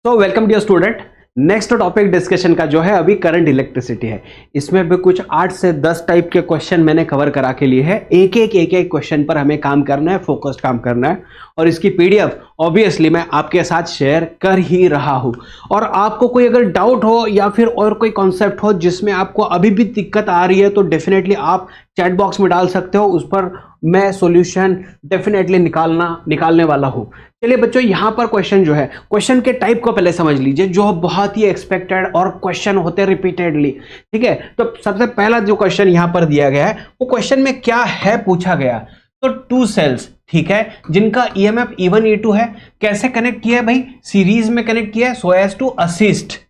तो welcome dear student. Next topic discussion का जो है अभी करंट इलेक्ट्रिसिटी है। इसमें भी कुछ 8 से 10 टाइप के क्वेश्चन मैंने कवर करा के लिए है। एक एक क्वेश्चन पर हमें काम करना है, फोकस्ड काम करना है। और इसकी पीडीएफ ऑब्वियसली मैं आपके साथ शेयर कर ही रहा हूं। और आपको कोई अगर डाउट हो या फिर और कोई कॉन्सेप्ट हो जिसमें आपको अभी भी दिक्कत आ रही है तो डेफिनेटली आप चैट बॉक्स में डाल सकते हो। उस पर मैं सॉल्यूशन डेफिनेटली निकालने वाला हूं। चलिए बच्चों, यहां पर क्वेश्चन जो है, क्वेश्चन के टाइप को पहले समझ लीजिए, जो बहुत ही एक्सपेक्टेड और क्वेश्चन होते हैं रिपीटेडली। ठीक है, तो सबसे पहला जो क्वेश्चन यहां पर दिया गया है वो क्वेश्चन में क्या है पूछा गया। तो 2 सेल्स, ठीक है, जिनका ईएमएफ E1 E2 है। कैसे कनेक्ट किया है भाई? सीरीज में कनेक्ट किया है so as to assist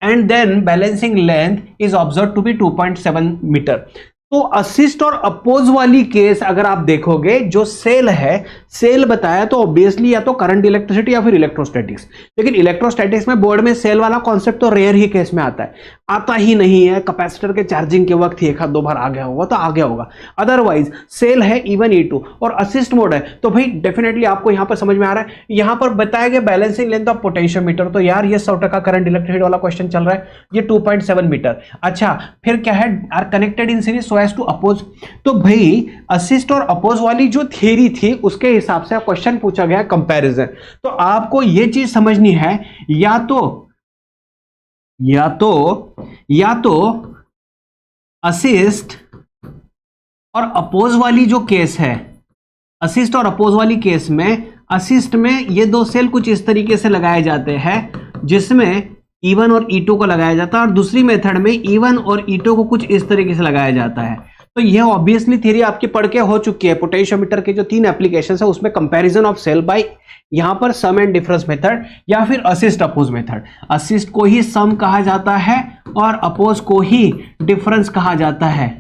and then balancing length is observe to be 2.7 metre. तो असिस्ट और अपोज वाली केस अगर आप देखोगे, जो सेल है, सेल बताया तो ऑब्वियसली या तो करंट इलेक्ट्रिसिटी या फिर इलेक्ट्रोस्टैटिक्स। लेकिन इलेक्ट्रोस्टैटिक्स में बोर्ड में सेल वाला कॉन्सेप्ट तो रेयर ही केस में आता है, आता ही नहीं है। कैपेसिटर के चार्जिंग के वक्त ही एक आध दो बार आ गया होगा तो आ गया होगा, अदरवाइज सेल है E1 E2 और असिस्ट मोड है। तो भाई डेफिनेटली आपको यहां पर समझ में आ रहा है। यहां पर बताया गया बैलेंसिंग लेंथ ऑफ पोटेंशियोमीटर, तो यार ये 100% करंट इलेक्ट्रिसिटी वाला क्वेश्चन चल रहा है। ये 2.7 मीटर। अच्छा, फिर क्या है? Are connected in series so as to oppose. तो भाई असिस्ट और अपोज वाली जो थियरी थी उसके हिसाब से क्वेश्चन पूछा गया कंपैरिजन। तो आपको ये चीज समझनी है, या तो असिस्ट और अपोज वाली जो केस है, असिस्ट और अपोज वाली केस में, असिस्ट में ये दो सेल कुछ इस तरीके से लगाए जाते हैं जिसमें E1 और E2 को लगाया जाता है, और दूसरी मेथड में E1 और E2 को कुछ इस तरीके से लगाया जाता है। तो ये ऑब्वियसली थ्योरी आपकी पढ़ के हो चुकी है। पोटेंशियोमीटर के जो 3 एप्लीकेशंस है उसमें कंपैरिजन ऑफ सेल बाय यहां पर सम एंड डिफरेंस मेथड या फिर असिस्ट अपोज मेथड। असिस्ट को ही सम कहा जाता है और अपोज को ही डिफरेंस कहा जाता है।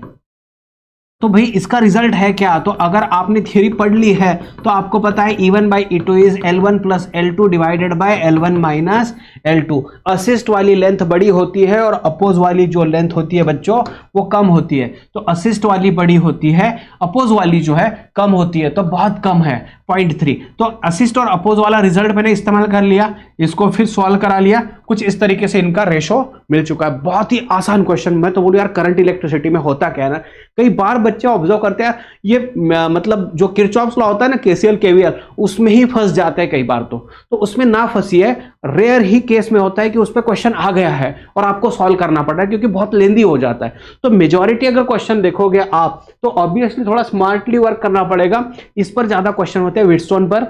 तो भाई इसका रिजल्ट है क्या? तो अगर आपने थ्योरी पढ़ ली है तो आपको पता है E1 by E2 is L1 plus L2 divided by L1 minus L2। Assist वाली लेंथ बड़ी होती है और अपोज वाली जो लेंथ होती है बच्चों वो कम होती है। तो असिस्ट वाली बड़ी होती है, अपोज वाली जो है कम होती है, तो बहुत कम है 0.3। तो असिस्ट और अपोज वाला रिजल्ट मैंने इस्तेमाल कर लिया, इसको फिर सॉल्व करा लिया, कुछ इस तरीके से इनका रेशो मिल चुका है। बहुत ही आसान क्वेश्चन। मैं तो बोलूं यार करंट इलेक्ट्रिसिटी में होता क्या है ना, कई बार बच्चे ऑब्जर्व करते हैं ये मतलब जो किरचॉफ्स लॉ होता है ना, केसीएल केवीएल, उसमें ही फंस जाते हैं कई बार। तो उसमें ना फंसिए। रेयर ही केस में होता है कि उस पर क्वेश्चन आ गया है और आपको सॉल्व करना पड़ रहा है क्योंकि बहुत लेंदी हो जाता है। तो मेजॉरिटी अगर क्वेश्चन देखोगे आप तो ऑब्वियसली थोड़ा स्मार्टली वर्क करना पड़ेगा। इस पर ज्यादा क्वेश्चन होते हैं, व्हीटस्टोन पर,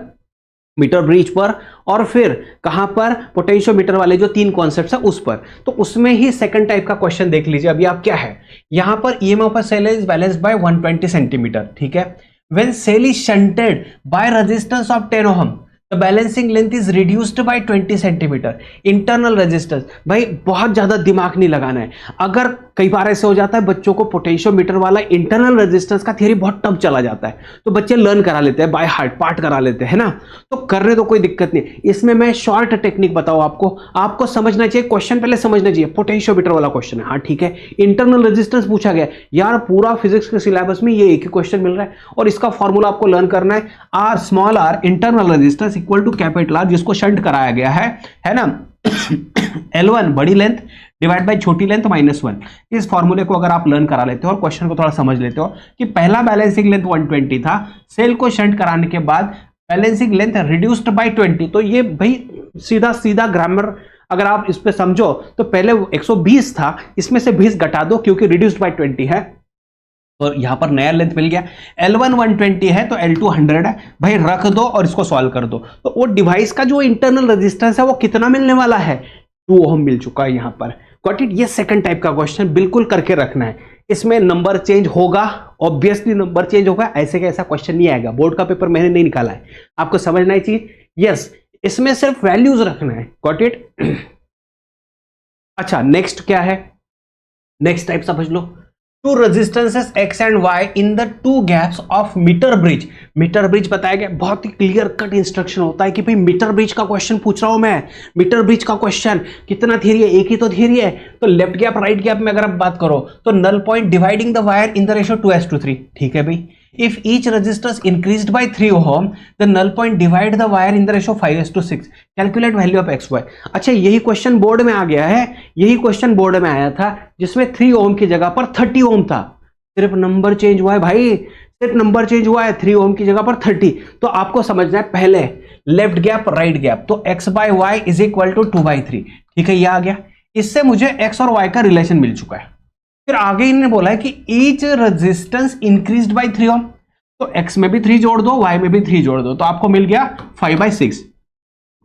मीटर ब्रिज पर, और फिर कहां पर? पोटेंशियोमीटर वाले जो 3 कॉन्सेप्ट्स है उस पर। तो उसमें ही सेकंड टाइप का क्वेश्चन देख लीजिए। अभी आप क्या है, यहां पर EMF of cell is balanced by 120 centimetre, ठीक है। When cell is shunted by resistance of 10 ohm, the balancing length is reduced by 20 centimetre. Internal resistance, भाई बहुत ज्यादा दिमाग नहीं लगाना है। अगर कई बार ऐसे हो जाता है बच्चों को पोटेंशियोमीटर वाला इंटरनल रेजिस्टेंस का थ्योरी बहुत टफ चला जाता है, तो बच्चे लर्न करा लेते हैं, बाय हार्ट पार्ट करा लेते हैं ना। तो करने तो कोई दिक्कत नहीं। इसमें मैं शॉर्ट टेक्निक बताऊं आपको समझना चाहिए। क्वेश्चन पहले समझना चाहिए, पोटेंशियोमीटर वाला क्वेश्चन है, हाँ ठीक है। इंटरनल रेजिस्टेंस पूछा गया यार, पूरा फिजिक्स के सिलेबस में ये एक ही क्वेश्चन मिल रहा है और इसका फॉर्मूला आपको लर्न करना है। R small R internal resistance equal to capital R, जिसको शंट कराया गया है ना। L1 बड़ी लेंथ डिवाइड बाय छोटी लेंथ -1। इस फॉर्मूले को अगर आप लर्न करा लेते हो और क्वेश्चन को थोड़ा समझ लेते हो कि पहला बैलेंसिंग लेंथ 120 था, सेल को शंट कराने के बाद बैलेंसिंग लेंथ रिड्यूस्ड बाय 20। तो ये भाई सीधा ग्रामर अगर आप इस पे समझो तो पहले 120 था, इसमें से 20 घटा दो क्योंकि रिड्यूस्ड बाय 20 है, और यहां पर नया लेंथ मिल गया। L1 120 है तो L2 100 है, भाई रख दो और इसको सॉल्व कर दो। तो वो डिवाइस का जो इंटरनल रेजिस्टेंस है वो कितना मिलने वाला है? 2 ओहम मिल चुका है यहां पर। Got it? ये सेकंड टाइप का क्वेश्चन बिल्कुल करके रखना है। इसमें नंबर चेंज होगा, ऑब्वियसली नंबर चेंज होगा, ऐसे का ऐसा क्वेश्चन नहीं आएगा। बोर्ड का पेपर मैंने नहीं निकाला है, आपको समझना है चीज। यस, इसमें सिर्फ वैल्यूज रखना है। Got it? अच्छा, नेक्स्ट क्या है? नेक्स्ट टाइप समझ लो, 2 resistances X and Y in the 2 gaps of metre bridge. Metre bridge बताया गया, बहुत ही क्लियर कट इंस्ट्रक्शन होता है कि भाई मीटर ब्रिज का क्वेश्चन पूछ रहा हूं मैं। मीटर ब्रिज का क्वेश्चन कितना थियरी है? एक ही तो थियरी है। तो लेफ्ट गैप राइट गैप में अगर आप बात करो तो null point dividing the wire in the ratio 2:3, ठीक है भाई। If each resistance increased by 3 ohm the null point divide the wire in the ratio 5:6, calculate value of X Y. अच्छा, यही क्वेश्चन बोर्ड में आ गया है, यही क्वेश्चन बोर्ड में आया था जिसमें 3 ओम की जगह पर 30 ओम था, सिर्फ नंबर चेंज हुआ है भाई, सिर्फ नंबर चेंज हुआ है, 3 ओम की जगह पर 30। तो आपको समझना है पहले लेफ्ट गैप राइट गैप, तो x by Y is equal to 2/3, ठीक है, ये आ गया। इससे मुझे x और y का रिलेशन मिल चुका है। फिर आगे इन्होंने बोला है कि ईच रेजिस्टेंस इंक्रीज्ड बाय 3 ओम, तो x में भी 3 जोड़ दो, y में भी 3 जोड़ दो, तो आपको मिल गया 5/6।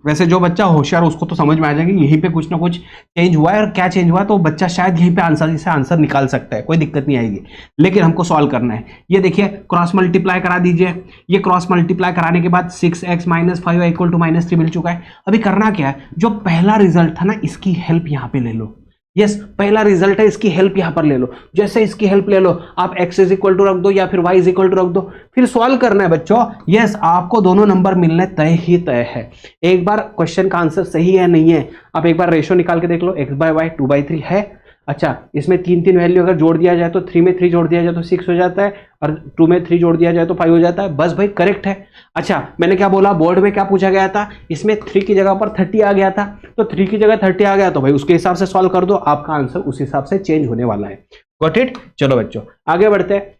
वैसे जो बच्चा होशियार उसको तो समझ में आ जाएगा यहीं पे कुछ ना कुछ चेंज हुआ है, और क्या चेंज हुआ है तो बच्चा शायद यहीं पे आंसर से आंसर निकाल सकता है, कोई दिक्कत नहीं आएगी। लेकिन हमको सॉल्व करना है। ये देखिए क्रॉस मल्टीप्लाई करा दीजिए, ये क्रॉस मल्टीप्लाई कराने के बाद 6x - 5y इक्वल टू -3 मिल चुका है। अभी करना क्या है, जो पहला रिजल्ट था ना इसकी हेल्प यहाँ पे ले लो। यस, पहला रिजल्ट है, इसकी हेल्प यहां पर ले लो। जैसे इसकी हेल्प ले लो, आप x इज इक्वल टू रख दो या फिर y इज इक्वल टू रख दो, फिर सॉल्व करना है बच्चों। यस, आपको दोनों नंबर मिलने तय ही तय है। एक बार क्वेश्चन का आंसर सही है नहीं है, आप एक बार रेशो निकाल के देख लो, x बाय वाई 2/3 है। अच्छा, इसमें 3 वैल्यू अगर जोड़ दिया जाए तो 3 में 3 जोड़ दिया जाए तो 6 हो जाता है, और 2 में 3 जोड़ दिया जाए तो 5 हो जाता है। बस भाई करेक्ट है। अच्छा, मैंने क्या बोला, बोर्ड में क्या पूछा गया था, इसमें 3 की जगह पर 30 आ गया था, तो 3 की जगह 30 आ गया तो भाई उसके हिसाब से सॉल्व कर दो, आपका आंसर उस हिसाब से चेंज होने वाला है। Got it? चलो बच्चों आगे बढ़ते हैं।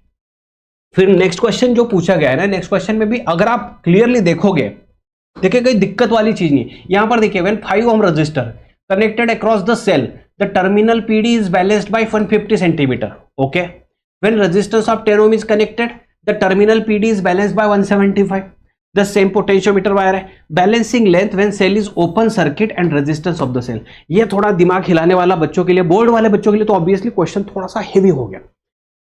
फिर नेक्स्ट क्वेश्चन जो पूछा गया है ना, नेक्स्ट क्वेश्चन में भी अगर आप क्लियरली देखोगे, देखिए कोई दिक्कत वाली चीज नहीं। यहां पर देखिए, when 5 ohm resistor connected across the cell, the terminal PD is balanced by 150 centimeter. Okay. When resistance of 10 ohm is connected, the terminal PD is balanced by 175. The same potentiometer wire है। Balancing length when cell is open circuit and resistance of the cell. ये थोड़ा दिमाग हिलाने वाला बच्चों के लिए, board वाले बच्चों के लिए तो ऑब्वियसली क्वेश्चन थोड़ा सा हेवी हो गया।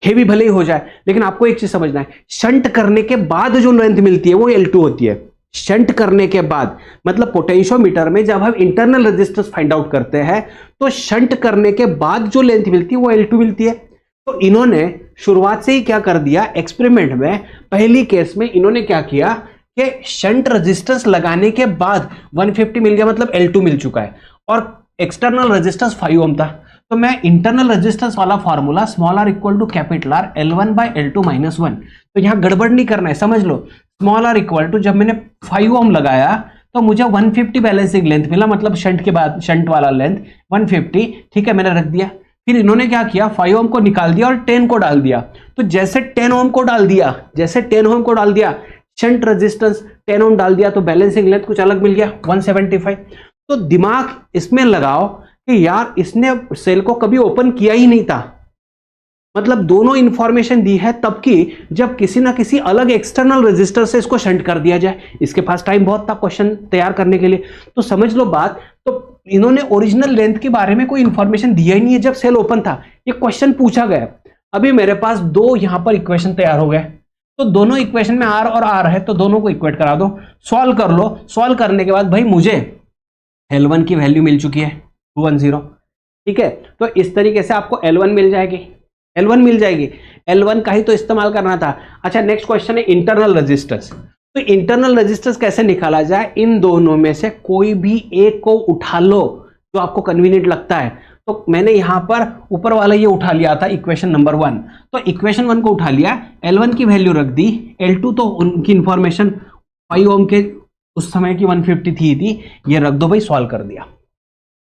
हेवी भले ही हो जाए, लेकिन आपको एक चीज समझना है, शंट करने के बाद जो लेंथ मिलती है वो L2 होती है। शंट करने के बाद मतलब पोटेंशियोमीटर में जब हम इंटरनल रेजिस्टेंस फाइंड आउट करते हैं तो शंट करने के बाद जो लेंथ मिलती है वो L2 मिलती है। तो इन्होंने शुरुआत से ही क्या कर दिया, एक्सपेरिमेंट में पहली केस में इन्होंने क्या किया कि शंट रेजिस्टेंस लगाने के बाद 150 मिल गया, मतलब L2 मिल चुका है, और एक्सटर्नल रेजिस्टेंस 5 ओम था। तो मैं इंटरनल रेजिस्टेंस वाला formula small r equal to capital R L1 by L2 - 1, तो यहां गड़बड़ नहीं करना है, समझ लो। स्मॉल r इक्वल टू, जब मैंने 5 ओम लगाया तो मुझे 150 बैलेंसिंग लेंथ मिला, मतलब शंट के बाद शंट वाला लेंथ 150, ठीक है, मैंने रख दिया। फिर इन्होंने क्या किया, 5 ओम को निकाल दिया और 10 को डाल दिया। तो जैसे 10 ओम को डाल दिया, जैसे 10 ओम को डाल दिया, शंट रेजिस्टेंस 10 ओम डाल दिया, तो बैलेंसिंग लेंथ कुछ अलग मिल गया 175। तो दिमाग इसमें लगाओ कि यार इसने सेल को कभी ओपन किया ही नहीं था, मतलब दोनों इंफॉर्मेशन दी है तब की जब किसी ना किसी अलग एक्सटर्नल रेजिस्टर से इसको शंट कर दिया जाए। इसके पास टाइम बहुत था क्वेश्चन तैयार करने के लिए, तो समझ लो बात। तो इन्होंने ओरिजिनल लेंथ के बारे में कोई इंफॉर्मेशन दिया ही नहीं है जब सेल ओपन था, ये क्वेश्चन पूछा गया। अभी मेरे पास दो यहां पर इक्वेशन तैयार हो गए, तो दोनों इक्वेशन में आर और आर है, तो दोनों को इक्वेट करा दो, सॉल्व कर लो। सॉल्व करने के बाद भाई मुझे L1 की वैल्यू मिल चुकी है 210, ठीक है। तो इस तरीके से आपको L1 मिल जाएगी, L1 मिल जाएगी, L1 का ही तो इस्तेमाल करना था। अच्छा, नेक्स्ट क्वेश्चन है इंटरनल रेजिस्टेंस। तो इंटरनल रेजिस्टेंस कैसे निकाला जाए, इन दोनों में से कोई भी एक को उठा लो जो आपको कन्वीनियंट लगता है। तो मैंने यहां पर ऊपर वाला ये उठा लिया था इक्वेशन नंबर 1, तो इक्वेशन 1 को उठा लिया, L1 की वैल्यू रख दी, L2 तो उनकी इंफॉर्मेशन 5 ओम के उस समय की 150 थी, ये रख दो भाई, सॉल्व कर दिया।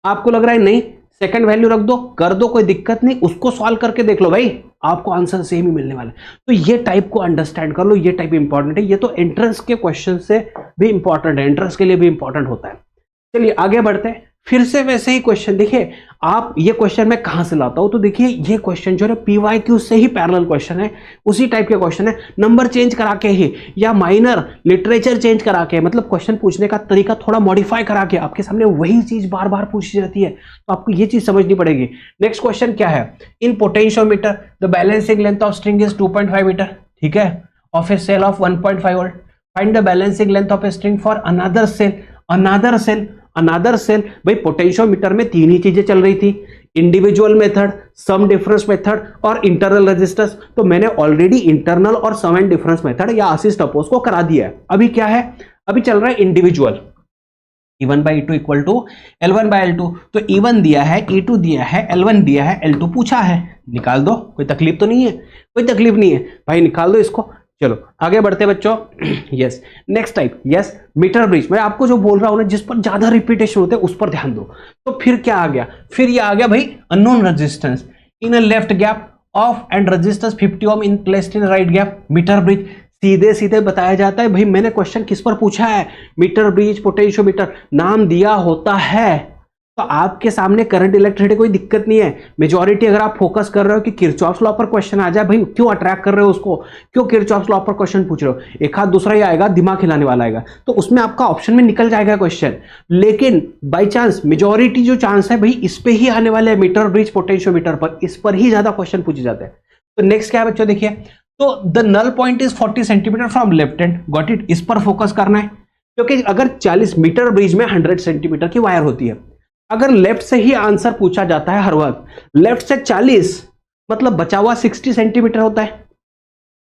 आपको लग रहा है नहीं, सेकंड वैल्यू रख दो, कर दो, कोई दिक्कत नहीं, उसको सॉल्व करके देख लो भाई, आपको आंसर सेम ही मिलने वाला है। तो ये टाइप को अंडरस्टैंड कर लो, ये टाइप इंपॉर्टेंट है, ये तो एंट्रेंस के क्वेश्चन से भी इंपॉर्टेंट है, एंट्रेंस के लिए भी इंपॉर्टेंट होता है। चलिए आगे बढ़ते हैं। फिर से वैसे ही क्वेश्चन देखिए, आप ये क्वेश्चन मैं कहां से लाता हूं, तो देखिए ये क्वेश्चन जो है PYQ से ही पैरेलल क्वेश्चन है, उसी टाइप के क्वेश्चन है, नंबर चेंज करा के ही या माइनर लिटरेचर चेंज करा के, मतलब क्वेश्चन पूछने का तरीका थोड़ा मॉडिफाई करा के आपके सामने वही चीज बार बार पूछी जाती है, तो आपको ये चीज समझनी पड़ेगी। नेक्स्ट क्वेश्चन क्या है, in potentiometer the balancing length of string is 2.5 metre, ठीक है, of a cell of 1.5 volt, find the balancing length of a string for another cell. Another cell भाई, पोटेंशियोमीटर में तीन ही चीजें चल रही थी, individual method, sum difference method और इंटरनल रेजिस्टेंस। तो मैंने ऑलरेडी इंटरनल और सम एंड डिफरेंस मेथड या असिस्ट अपोज को करा दिया है। अभी क्या है, अभी चल रहा है individual, E1 by E2 equal to L1 by L2। तो E1 दिया है, E2 दिया है, L1 दिया है, L2 पूछा है, निकाल दो, कोई तकलीफ तो नहीं है, कोई तकलीफ नहीं है भाई, निकाल दो इसको। चलो आगे बढ़ते बच्चों। Yes, next type, yes metre bridge. मैं आपको जो बोल रहा हूं ना, जिस पर ज्यादा रिपीटेशन होते हैं उस पर ध्यान दो। तो फिर क्या आ गया, फिर ये आ गया भाई unknown resistance in a left gap of and resistance 50 ohm in placed in right gap, metre bridge. सीधे सीधे बताया जाता है भाई, मैंने क्वेश्चन किस पर पूछा है, मीटर ब्रिज पोटेंशियोमीटर नाम दिया होता है तो आपके सामने करंट इलेक्ट्रिसिटी कोई दिक्कत नहीं है। मेजॉरिटी अगर आप फोकस कर रहे हो कि किरचॉफ्स लॉ पर क्वेश्चन आ जाए, भाई क्यों अट्रैक्ट कर रहे हो उसको, क्यों किरचॉफ्स लॉ पर क्वेश्चन पूछ रहे हो, एक हाथ दूसरा ही आएगा दिमाग हिलाने वाला आएगा, तो उसमें आपका ऑप्शन में निकल जाएगा क्वेश्चन। लेकिन बाई चांस मेजॉरिटी जो चांस है भाई इस पे ही आने वाले मीटर ब्रिज पोटेंशियोमीटर पर, इस पर ही ज्यादा क्वेश्चन पूछे जाते हैं। तो नेक्स्ट क्या है बच्चों, देखिए तो the null point is 40 centimetre from left hand, got it. इस पर फोकस करना है क्योंकि अगर 40 मीटर ब्रिज में 100 सेंटीमीटर की वायर होती है, अगर लेफ्ट से ही आंसर पूछा जाता है हर वक्त, लेफ्ट से 40 मतलब बचा हुआ 60 सेंटीमीटर होता है,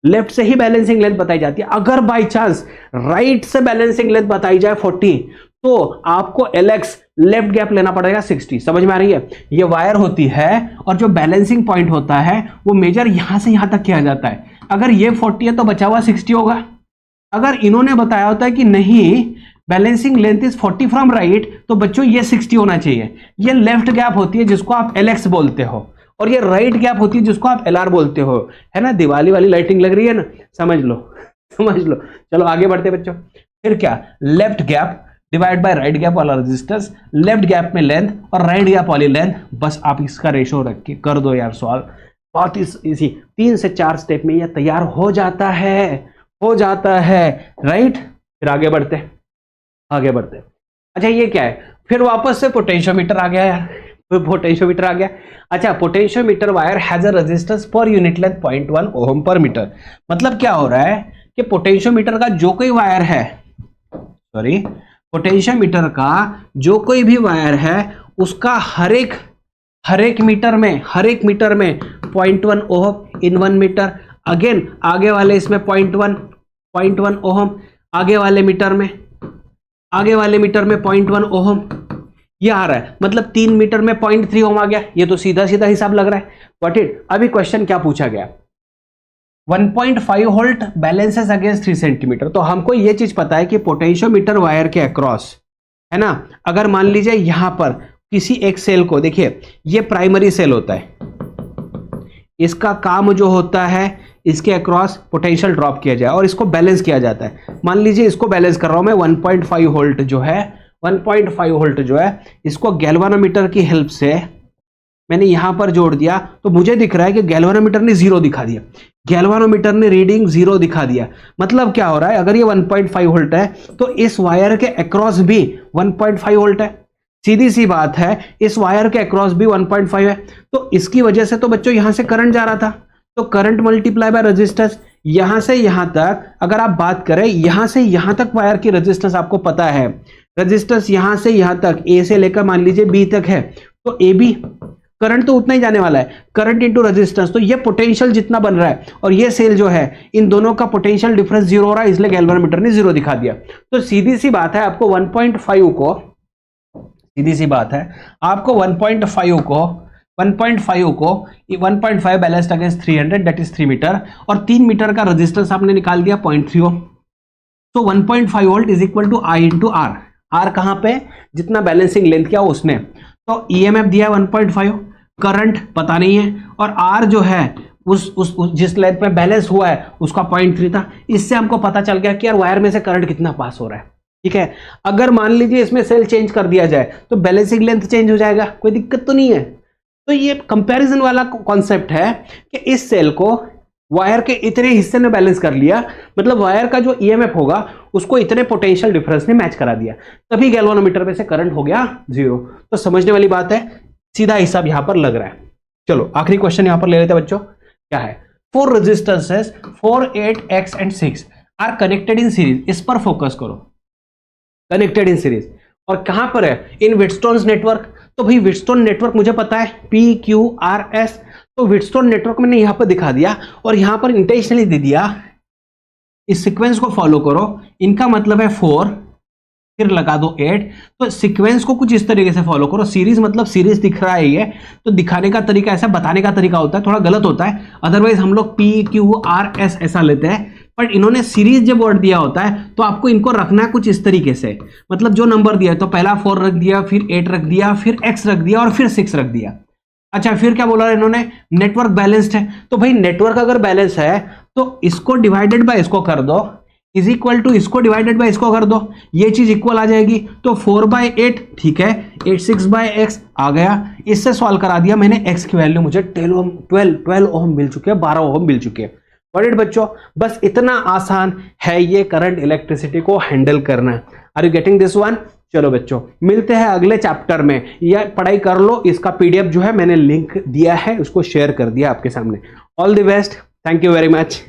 लेफ्ट से ही बैलेंसिंग लेंथ बताई जाती है। अगर बाय चांस राइट से बैलेंसिंग लेंथ बताई जाए 40, तो आपको एलएक्स लेफ्ट गैप लेना पड़ेगा 60। समझ में आ रही है, ये वायर होती है और जो बैलेंसिंग पॉइंट होता है वो मेजर यहां से यहां तक किया जाता है। अगर ये 40 है तो बचा हुआ 60 होगा। अगर इन्होंने बताया होता है कि नहीं balancing length is 40 from right, तो बच्चों ये 60 होना चाहिए। ये लेफ्ट गैप होती है जिसको आप एलएक्स बोलते हो, और ये राइट गैप होती है जिसको आप एलआर बोलते हो। है ना, दिवाली वाली लाइटिंग लग रही है ना, समझ लो समझ लो। चलो आगे बढ़ते बच्चों। फिर क्या, left gap divide by right gap वाला रेजिस्टेंस, लेफ्ट गैप में लेंथ और राइट गैप वाली लेंथ, बस आप इसका रेशो रख के कर दो यार सॉल्व। बहुत इजी, 3 से 4 स्टेप में यह तैयार हो जाता है, हो जाता है, राइट। फिर आगे बढ़ते आगे बढ़ते। अच्छा ये क्या है, फिर वापस से पोटेंशियोमीटर आ गया यार, फिर पोटेंशियोमीटर आ गया। अच्छा, potentiometer wire has a resistance per unit length 0.1 ओम पर मीटर। मतलब क्या हो रहा है कि पोटेंशियोमीटर का जो कोई वायर है, सॉरी पोटेंशियोमीटर का जो कोई भी वायर है उसका हर एक मीटर में 0.1 ओम इन 1 मीटर। अगेन आगे वाले इसमें 0.1 ओम, आगे वाले मीटर में 0.1 ओम, ये आ रहा है। मतलब 3 मीटर में 0.3 ओम आ गया। ये तो सीधा सीधा हिसाब लग रहा है। व्हाट इट, अभी क्वेश्चन क्या पूछा गया, 1.5 वोल्ट बैलेंसेस अगेंस्ट 3 सेंटीमीटर। तो हमको ये चीज पता है कि पोटेंशियोमीटर वायर के अक्रॉस, है ना, अगर मान लीजिए यहां पर किसी एक सेल को, देखिए ये प्राइमरी सेल होता है, इसका काम जो होता है इसके अक्रॉस पोटेंशियल ड्रॉप किया जाए और इसको बैलेंस किया जाता है। मान लीजिए इसको बैलेंस कर रहा हूं मैं, 1.5 वोल्ट जो है, 1.5 वोल्ट जो है, इसको गैल्वानोमीटर की हेल्प से मैंने यहां पर जोड़ दिया, तो मुझे दिख रहा है कि गैल्वानोमीटर ने 0 दिखा दिया, गैल्वानोमीटर ने रीडिंग 0 दिखा दिया। मतलब क्या हो रहा है, अगर ये 1.5 वोल्ट है तो इस वायर के अक्रॉस भी 1.5 वोल्ट है। सीधी सी बात है, इस वायर के अक्रॉस भी 1.5 है, तो इसकी वजह से तो बच्चों यहां से करंट जा रहा था, तो करंट मल्टीप्लाई बाय रेजिस्टेंस। यहां से यहां तक अगर आप बात करें, यहां से यहां तक वायर की रेजिस्टेंस आपको पता है, रेजिस्टेंस यहां से यहां तक, ए से लेकर मान लीजिए बी तक है, तो ए बी करंट तो उतना ही जाने वाला है, करंट इंटू रेजिस्टेंस, तो ये पोटेंशियल जितना बन रहा है और ये सेल जो है, इन दोनों का पोटेंशियल डिफरेंस 0 हो रहा है, इसलिए गैल्वानोमीटर ने 0 दिखा दिया। तो सीधी सी बात है, आपको 1.5 को, सीधी सी बात है, आपको 1.5 को 1.5 balanced against 300 that is 3 metre, और 3 मीटर का रेजिस्टेंस आपने निकाल दिया 0.3 ओम। तो 1.5 volt is equal to I into R. R कहां पे, जितना बैलेंसिंग लेंथ किया उसने, तो ईएमएफ दिया 1.5, करंट पता नहीं है, और आर जो है उस जिस लेंथ में बैलेंस हुआ है उसका 0.3 था। इससे हमको पता चल गया कि यार वायर में से करंट कितना पास हो रहा है। ठीक है, अगर मान लीजिए इसमें सेल चेंज कर दिया जाए तो बैलेंसिंग लेंथ चेंज हो जाएगा, कोई दिक्कत तो नहीं है। तो ये कंपैरिजन वाला कॉन्सेप्ट है कि इस सेल को वायर के इतने हिस्से ने बैलेंस कर लिया, मतलब वायर का जो ईएमएफ होगा उसको इतने पोटेंशियल डिफरेंस ने मैच करा दिया, तभी गैल्वानोमीटर में से करंट हो गया 0। तो समझने वाली बात है, सीधा हिसाब यहां पर लग रहा है। चलो आखिरी क्वेश्चन यहां पर ले लेते हैं बच्चों, क्या है, 4 resistances 4, 8, X and 6 are connected in series. इस पर फोकस करो, कनेक्टेड इन सीरीज, और कहां पर है, इन व्हीटस्टोन नेटवर्क। तो भाई व्हीटस्टोन नेटवर्क मुझे पता है PQRS, तो व्हीटस्टोन नेटवर्क मैंने यहां पर दिखा दिया और यहां पर इंटेंशनली दे दिया, इस सीक्वेंस को फॉलो करो, इनका मतलब है 4, फिर लगा दो 8। तो सीक्वेंस को कुछ इस तरीके से फॉलो करो, सीरीज मतलब सीरीज दिख रहा है ये, तो दिखाने का तरीका ऐसा, बताने का तरीका होता है थोड़ा गलत होता है, अदरवाइज हम लोग PQRS ऐसा लेते हैं, बट इन्होंने सीरीज जब वर्ड दिया होता है तो आपको इनको रखना है कुछ इस तरीके से, मतलब जो नंबर दिया है तो पहला 4 रख दिया, फिर 8 रख दिया, फिर x रख दिया और फिर 6 रख दिया। अच्छा, फिर क्या बोला इन्होंने, नेटवर्क बैलेंस्ड है, तो भाई नेटवर्क अगर बैलेंस है तो इसको डिवाइडेड बाय इसको कर दो, इज इक्वल टू इसको डिवाइडेड बाय इसको कर दो, ये चीज इक्वल आ जाएगी। तो 4/8 ठीक है, 6/x आ गया, इससे सॉल्व करा दिया मैंने, x की वैल्यू मुझे 12 ओम मिल चुके हैं, 12 ओम मिल चुके हैं। बट बच्चों बस इतना आसान है ये करंट इलेक्ट्रिसिटी को हैंडल करना। Are you getting this one? चलो बच्चों मिलते हैं अगले चैप्टर में, या पढ़ाई कर लो, इसका पीडीएफ जो है मैंने लिंक दिया है उसको शेयर कर दिया आपके सामने। All the best, thank you very much.